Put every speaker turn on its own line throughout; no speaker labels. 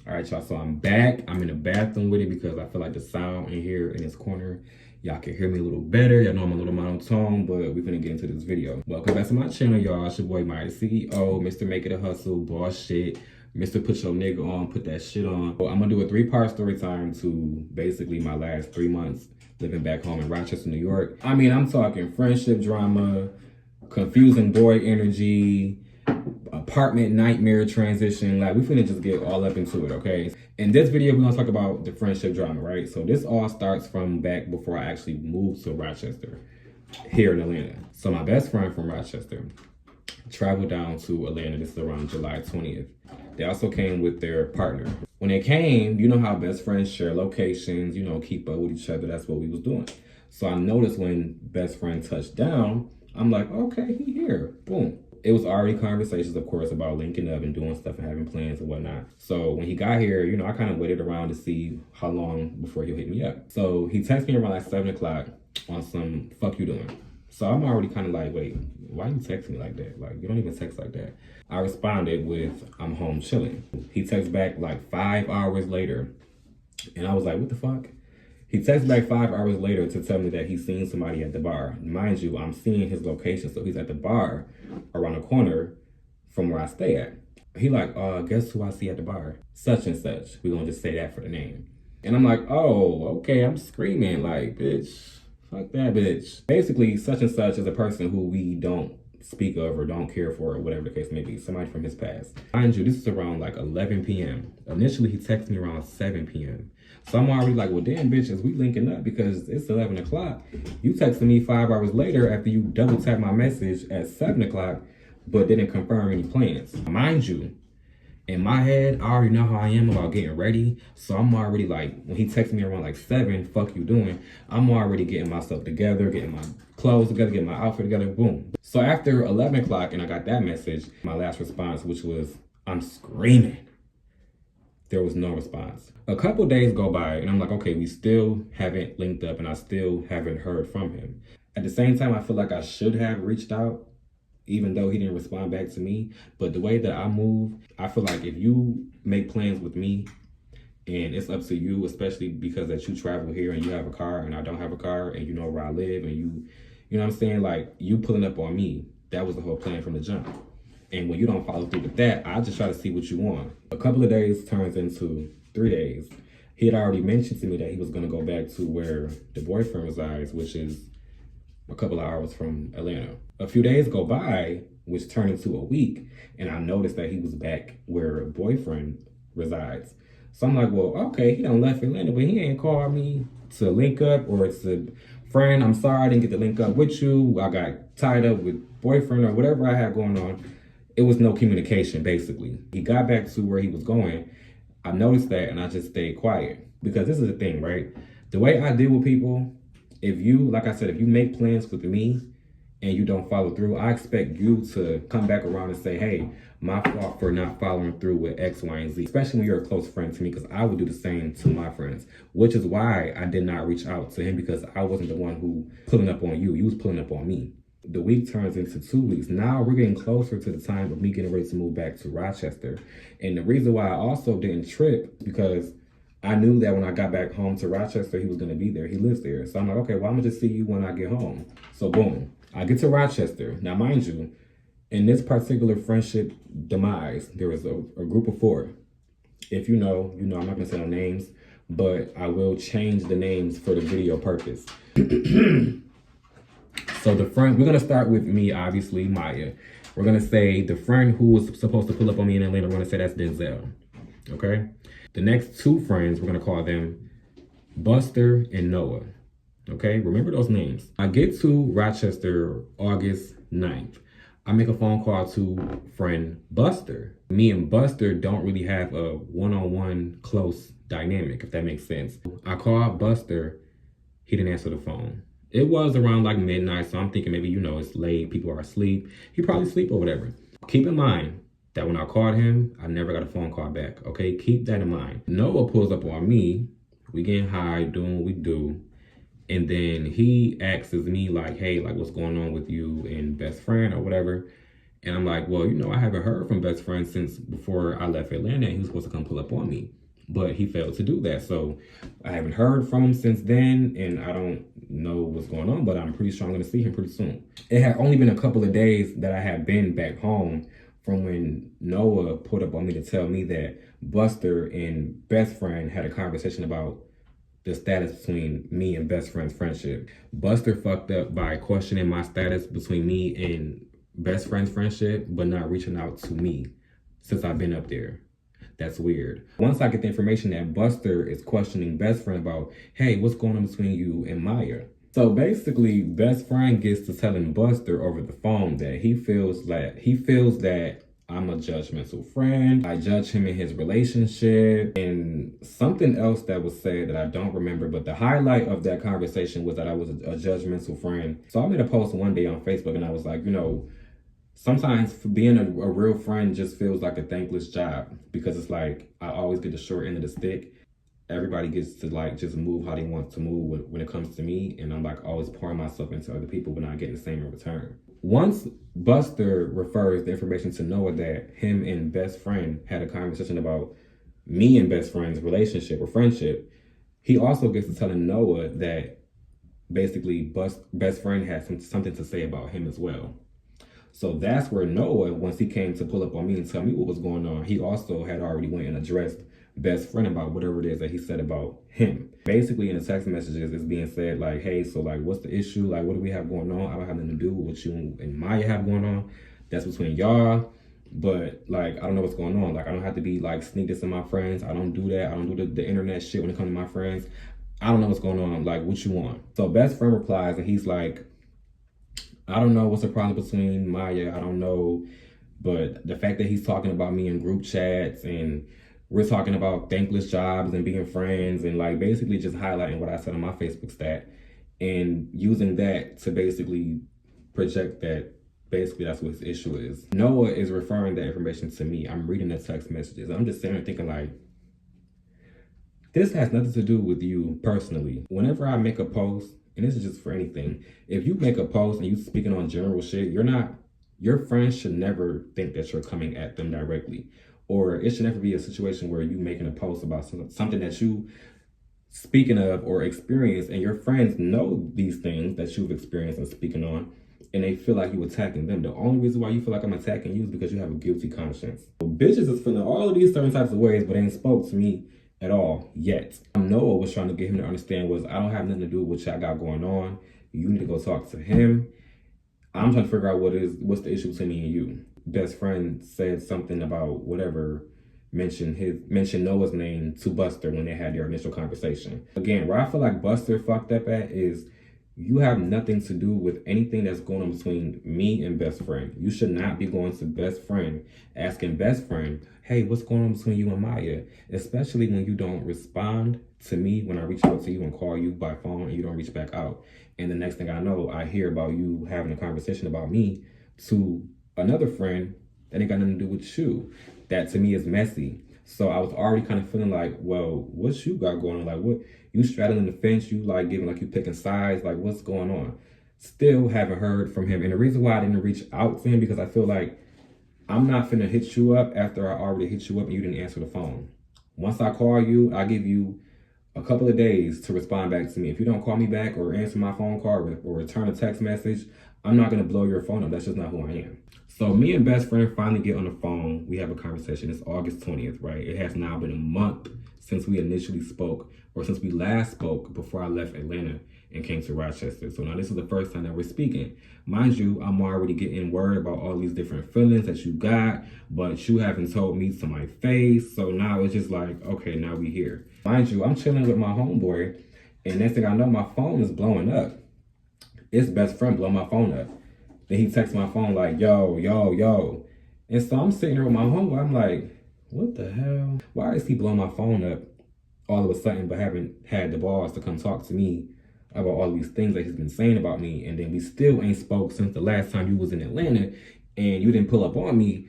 All right, y'all, so I'm back. I'm in the bathroom with it because I feel like the sound in here in this corner, y'all can hear me a little better. Y'all know I'm a little monotone, but we're gonna get into this video. Welcome back to my channel, y'all. It's your boy, Maya, the CEO, Mr. Make It a Hustle, boss shit, Mr. Put Your Nigga On, put that shit on. So I'm gonna do a 3-part story time to basically my last 3 months living back home in Rochester, New York. I mean, I'm talking friendship drama, confusing boy energy, apartment nightmare transition. Like, we finna just get all up into it, okay? In this video, we're gonna talk about the friendship drama, right? So this all starts from back before I actually moved to Rochester, here in Atlanta. So my best friend from Rochester traveled down to Atlanta. This is around July 20th. They also came with their partner. When they came, you know how best friends share locations, you know, keep up with each other. That's what we was doing. So I noticed when best friend touched down, I'm like, okay, he here, boom. It was already conversations, of course, about linking up and doing stuff and having plans and whatnot. So when he got here, you know, I kind of waited around to see how long before he'll hit me up. So he texted me around like 7 o'clock on some fuck you doing. So I'm already kind of like, wait, why you text me like that? Like, you don't even text like that. I responded with, I'm home chilling. He texts back like 5 hours later. And I was like, what the fuck? He texts back 5 hours later to tell me that he's seen somebody at the bar. Mind you, I'm seeing his location. So he's at the bar around the corner from where I stay at. He like, guess who I see at the bar? Such and such. We're gonna just say that for the name. And I'm like, oh, okay. I'm screaming like, bitch, fuck that bitch. Basically, such and such is a person who we don't speak of or don't care for or whatever the case may be. Somebody from his past. Mind you, this is around like 11 p.m. Initially, he texted me around 7 p.m. So I'm already like, well, damn, bitches, we linking up because it's 11 o'clock. You texted me 5 hours later after you double tapped my message at 7 o'clock, but didn't confirm any plans. Mind you, in my head, I already know how I am about getting ready. So I'm already like, when he texted me around like 7, fuck you doing, I'm already getting myself together, getting my clothes together, getting my outfit together, boom. So after 11 o'clock and I got that message, my last response, which was, I'm screaming. There was no response. A couple days go by and I'm like, okay, we still haven't linked up and I still haven't heard from him. At the same time, I feel like I should have reached out even though he didn't respond back to me. But the way that I move, I feel like if you make plans with me and it's up to you, especially because that you travel here and you have a car and I don't have a car and you know where I live and you know what I'm saying? Like, you pulling up on me, that was the whole plan from the jump. And when you don't follow through with that, I just try to see what you want. A couple of days turns into 3 days. He had already mentioned to me that he was gonna go back to where the boyfriend resides, which is a couple of hours from Atlanta. A few days go by, which turned into a week, and I noticed that he was back where boyfriend resides. So I'm like, well, okay, he done left Atlanta, but he ain't called me to link up or to, friend, I'm sorry I didn't get to link up with you. I got tied up with boyfriend or whatever I had going on. It was no communication, basically. He got back to where he was going. I noticed that and I just stayed quiet. Because this is the thing, right? The way I deal with people, if you, like I said, if you make plans with me and you don't follow through, I expect you to come back around and say, hey, my fault for not following through with X, Y, and Z. Especially when you're a close friend to me, because I would do the same to my friends. Which is why I did not reach out to him, because I wasn't the one who pulling up on you. You was pulling up on me. The week turns into 2 weeks. Now we're getting closer to the time of me getting ready to move back to Rochester. And the reason why I also didn't trip, because I knew that when I got back home to Rochester, he was going to be there. He lives there. So I'm like, okay, well, I'm going to just see you when I get home. So boom, I get to Rochester. Now, mind you, in this particular friendship demise, there was a group of 4. If you know, I'm not going to say no names, but I will change the names for the video purpose. So the friend, we're going to start with me, obviously, Maya. We're going to say the friend who was supposed to pull up on me in Atlanta, we're going to say that's Denzel, okay? The next 2 friends, we're going to call them Buster and Noah, okay? Remember those names. I get to Rochester August 9th. I make a phone call to friend Buster. Me and Buster don't really have a one-on-one close dynamic, if that makes sense. I called Buster. He didn't answer the phone. It was around like midnight, so I'm thinking maybe, you know, it's late, people are asleep. He probably asleep or whatever. Keep in mind that when I called him, I never got a phone call back, okay? Keep that in mind. Noah pulls up on me. We getting high, doing what we do. And then he asks me like, hey, like, what's going on with you and best friend or whatever? And I'm like, well, you know, I haven't heard from best friend since before I left Atlanta, and he was supposed to come pull up on me. But he failed to do that. So I haven't heard from him since then, and I don't know what's going on, but I'm pretty sure I'm going to see him pretty soon. It had only been a couple of days that I had been back home from when Noah pulled up on me to tell me that Buster and best friend had a conversation about the status between me and best friend's friendship. Buster fucked up by questioning my status between me and best friend's friendship, but not reaching out to me since I've been up there. That's weird. Once I get the information that Buster is questioning best friend about, hey, what's going on between you and Maya? So basically, best friend gets to telling Buster over the phone that he feels that I'm a judgmental friend. I judge him in his relationship, and something else that was said that I don't remember, but the highlight of that conversation was that I was a judgmental friend. So I made a post one day on Facebook and I was like, you know, sometimes being a real friend just feels like a thankless job, because it's like I always get the short end of the stick. Everybody gets to like just move how they want to move when it comes to me, and I'm like always pouring myself into other people but not getting the same in return. Once Buster refers the information to Noah that him and best friend had a conversation about me and best friend's relationship or friendship, he also gets to telling Noah that basically best friend has something to say about him as well. So that's where Noah, once he came to pull up on me and tell me what was going on, he also had already went and addressed best friend about whatever it is that he said about him. Basically in the text messages it's being said like, hey, so like what's the issue? Like what do we have going on? I don't have nothing to do with what you and Maya have going on. That's between y'all. But like I don't know what's going on. Like I don't have to be like sneak this in my friends. I don't do that. I don't do the internet shit when it comes to my friends. I don't know what's going on. Like what you want? So best friend replies and he's like, I don't know what's the problem between Maya. I don't know. But the fact that he's talking about me in group chats and we're talking about thankless jobs and being friends and like basically just highlighting what I said on my Facebook stat and using that to basically project that basically that's what his issue is. Noah is referring that information to me. I'm reading the text messages. I'm just sitting there thinking like, this has nothing to do with you personally. Whenever I make a post, and this is just for anything, if you make a post and you speaking on general shit, your friends should never think that you're coming at them directly. Or it should never be a situation where you making a post about something that you speaking of or experienced, and your friends know these things that you've experienced and speaking on, and they feel like you attacking them. The only reason why you feel like I'm attacking you is because you have a guilty conscience. So bitches is feeling all of these certain types of ways, but ain't spoke to me at all yet. Noah was trying to get him to understand was I don't have nothing to do with what y'all got going on. You need to go talk to him. I'm trying to figure out what's the issue between me and you. Best friend said something about whatever, mentioned Noah's name to Buster when they had their initial conversation. Again, where I feel like Buster fucked up at is you have nothing to do with anything that's going on between me and best friend. You should not be going to best friend, asking best friend, hey, what's going on between you and Maya? Especially when you don't respond to me when I reach out to you and call you by phone and you don't reach back out. And the next thing I know, I hear about you having a conversation about me to another friend that ain't got nothing to do with you. That to me is messy. So I was already kind of feeling like, well, what you got going on? Like what? You straddling the fence, you like giving like you picking sides, like what's going on? Still haven't heard from him. And the reason why I didn't reach out to him because I feel like I'm not finna hit you up after I already hit you up and you didn't answer the phone. Once I call you, I give you a couple of days to respond back to me. If you don't call me back or answer my phone call or return a text message, I'm not gonna blow your phone up. That's just not who I am. So me and best friend finally get on the phone. We have a conversation. It's August 20th, right? It has now been a month since we initially spoke, or since we last spoke before I left Atlanta and came to Rochester. So now this is the first time that we're speaking. Mind you, I'm already getting worried about all these different feelings that you got, but you haven't told me to my face. So now it's just like, okay, now we here. Mind you, I'm chilling with my homeboy, and next thing I know, my phone is blowing up. It's best friend blowing my phone up. Then he texts my phone like, yo, yo, yo. And so I'm sitting there with my homeboy. I'm like, what the hell? Why is he blowing my phone up all of a sudden, but haven't had the balls to come talk to me about all these things that he's been saying about me? And then we still ain't spoke since the last time you was in Atlanta and you didn't pull up on me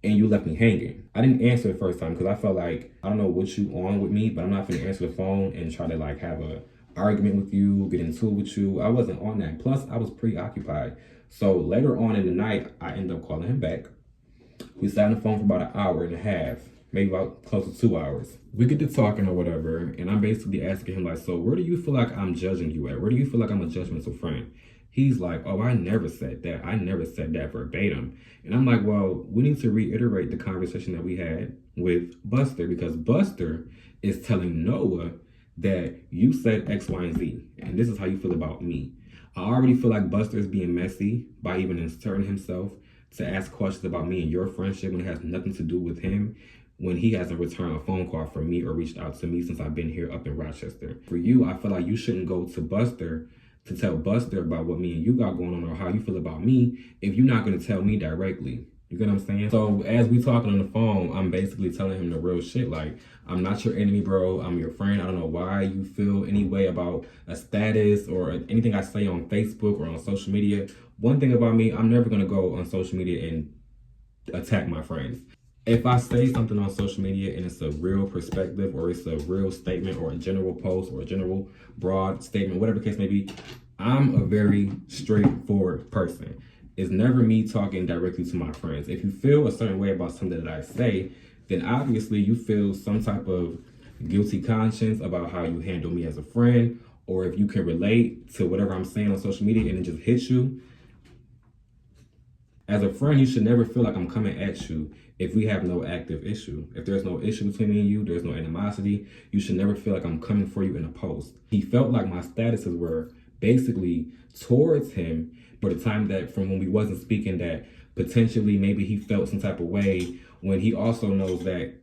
and you left me hanging. I didn't answer the first time because I felt like, I don't know what you on with me, but I'm not gonna answer the phone and try to like have a argument with you, get into it with you. I wasn't on that. Plus, I was preoccupied. So later on in the night, I end up calling him back. We sat on the phone for about an hour and a half, maybe about close to 2 hours. We get to talking or whatever, and I'm basically asking him like, so where do you feel like I'm judging you at? Where do you feel like I'm a judgmental friend? He's like, oh, I never said that. I never said that verbatim. And I'm like, well, we need to reiterate the conversation that we had with Buster, because Buster is telling Noah that you said X, Y, and Z, and this is how you feel about me. I already feel like Buster is being messy by even inserting himself to ask questions about me and your friendship when it has nothing to do with him, when he hasn't returned a phone call from me or reached out to me since I've been here up in Rochester. For you, I feel like you shouldn't go to Buster to tell Buster about what me and you got going on or how you feel about me if you're not going to tell me directly. You get what I'm saying? So as we talking on the phone, I'm basically telling him the real shit. Like, I'm not your enemy, bro. I'm your friend. I don't know why you feel any way about a status or anything I say on Facebook or on social media. One thing about me, I'm never going to go on social media and attack my friends. If I say something on social media and it's a real perspective or it's a real statement or a general post or a general broad statement, whatever the case may be, I'm a very straightforward person. It's never me talking directly to my friends. If you feel a certain way about something that I say, then obviously you feel some type of guilty conscience about how you handle me as a friend, or if you can relate to whatever I'm saying on social media and it just hits you. As a friend, you should never feel like I'm coming at you if we have no active issue. If there's no issue between me and you, there's no animosity, you should never feel like I'm coming for you in a post. He felt like my statuses were basically towards him for the time that from when we wasn't speaking, that potentially maybe he felt some type of way, when he also knows that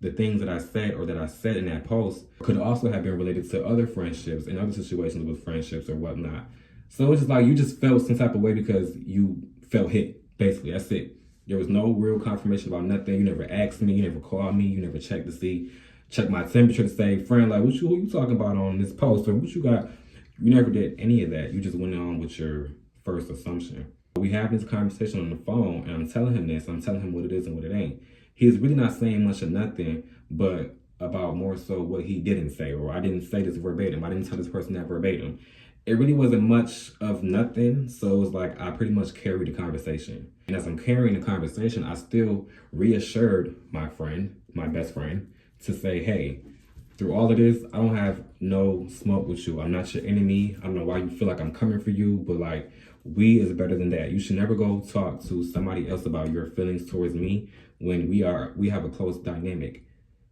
the things that I said or that I said in that post could also have been related to other friendships and other situations with friendships or whatnot. So it's just like you just felt some type of way because you felt hit. Basically, that's it. There was no real confirmation about nothing. You never asked me, you never called me, you never checked to see, check my temperature to say, friend, like, who you talking about on this post, or what you got? You never did any of that. You just went on with your first assumption. We have this conversation on the phone, and I'm telling him this. I'm telling him what it is and what it ain't. He's really not saying much of nothing, but about more so what he didn't say, or I didn't say this verbatim. I didn't tell this person that verbatim. It really wasn't much of nothing, so it was like I pretty much carried the conversation. And as I'm carrying the conversation, I still reassured my friend, my best friend, to say, hey, through all of this, I don't have no smoke with you. I'm not your enemy. I don't know why you feel like I'm coming for you, but like, we is better than that. You should never go talk to somebody else about your feelings towards me when we have a close dynamic.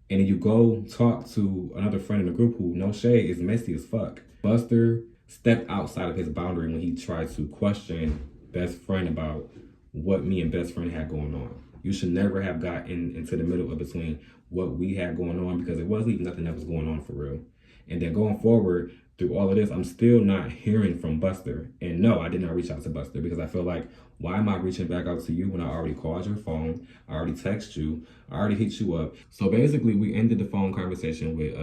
And if you go talk to another friend in the group who, no shade, is messy as fuck. Buster stepped outside of his boundary when he tried to question best friend about what me and best friend had going on. You should never have gotten into the middle of between what we had going on, because it wasn't even nothing that was going on for real. And then going forward, through all of this, I'm still not hearing from Buster. And no, I did not reach out to Buster because I feel like, why am I reaching back out to you when I already called your phone, I already texted you, I already hit you up? So basically, we ended the phone conversation with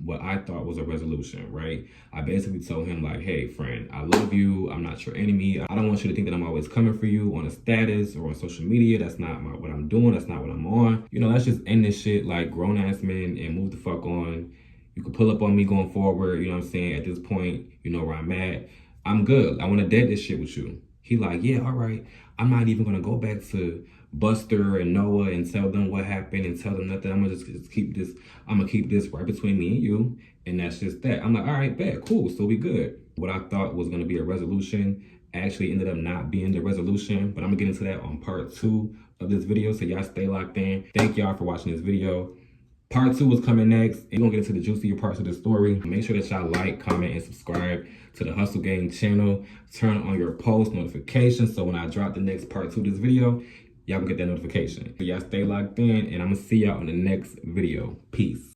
what I thought was a resolution, right? I basically told him like, hey, friend, I love you. I'm not your enemy. I don't want you to think that I'm always coming for you on a status or on social media. That's not what I'm doing. That's not what I'm on. You know, let's just end this shit like grown-ass men and move the fuck on. You can pull up on me going forward, you know what I'm saying? At this point, you know where I'm at. I'm good. I want to dead this shit with you. He like, yeah, all right. I'm not even going to go back to Buster and Noah and tell them what happened and tell them nothing. I'm going to just keep this. I'm going to keep this right between me and you. And that's just that. I'm like, all right, bet, cool. So we good. What I thought was going to be a resolution actually ended up not being the resolution. But I'm going to get into that on part 2 of this video. So y'all stay locked in. Thank y'all for watching this video. Part 2 is coming next. We're gonna get into the juicier parts of the story. Make sure that y'all like, comment, and subscribe to the Hustle Gang channel. Turn on your post notifications so when I drop the next part 2 of this video, y'all will get that notification. So y'all stay locked in, and I'm gonna see y'all in the next video. Peace.